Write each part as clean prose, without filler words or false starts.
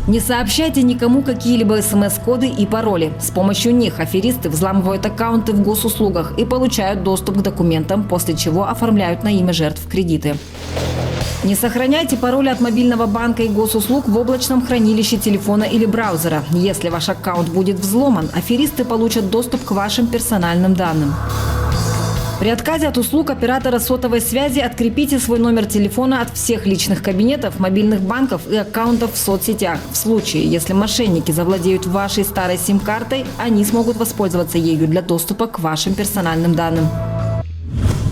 Не сообщайте никому какие-либо СМС-коды и пароли. С помощью них аферисты взламывают аккаунты в госуслугах и получают доступ к документам, после чего оформляют на имя жертв кредиты. Не сохраняйте пароли от мобильного банка и госуслуг в облачном хранилище телефона или браузера. Если ваш аккаунт будет взломан, аферисты получат доступ к вашим персональным данным. При отказе от услуг оператора сотовой связи открепите свой номер телефона от всех личных кабинетов, мобильных банков и аккаунтов в соцсетях. В случае, если мошенники завладеют вашей старой сим-картой, они смогут воспользоваться ею для доступа к вашим персональным данным.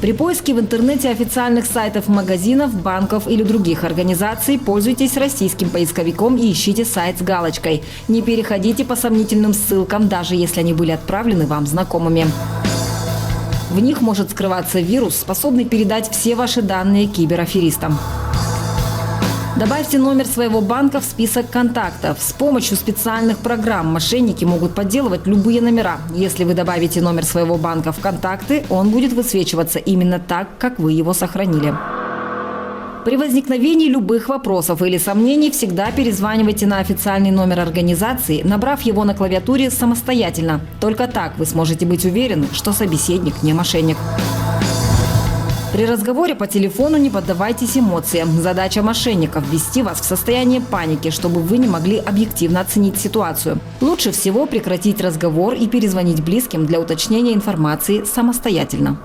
При поиске в интернете официальных сайтов магазинов, банков или других организаций пользуйтесь российским поисковиком и ищите сайт с галочкой. Не переходите по сомнительным ссылкам, даже если они были отправлены вам знакомыми. В них может скрываться вирус, способный передать все ваши данные кибераферистам. Добавьте номер своего банка в список контактов. С помощью специальных программ мошенники могут подделывать любые номера. Если вы добавите номер своего банка в контакты, он будет высвечиваться именно так, как вы его сохранили. При возникновении любых вопросов или сомнений всегда перезванивайте на официальный номер организации, набрав его на клавиатуре самостоятельно. Только так вы сможете быть уверены, что собеседник не мошенник. При разговоре по телефону не поддавайтесь эмоциям. Задача мошенников – ввести вас в состояние паники, чтобы вы не могли объективно оценить ситуацию. Лучше всего прекратить разговор и перезвонить близким для уточнения информации самостоятельно.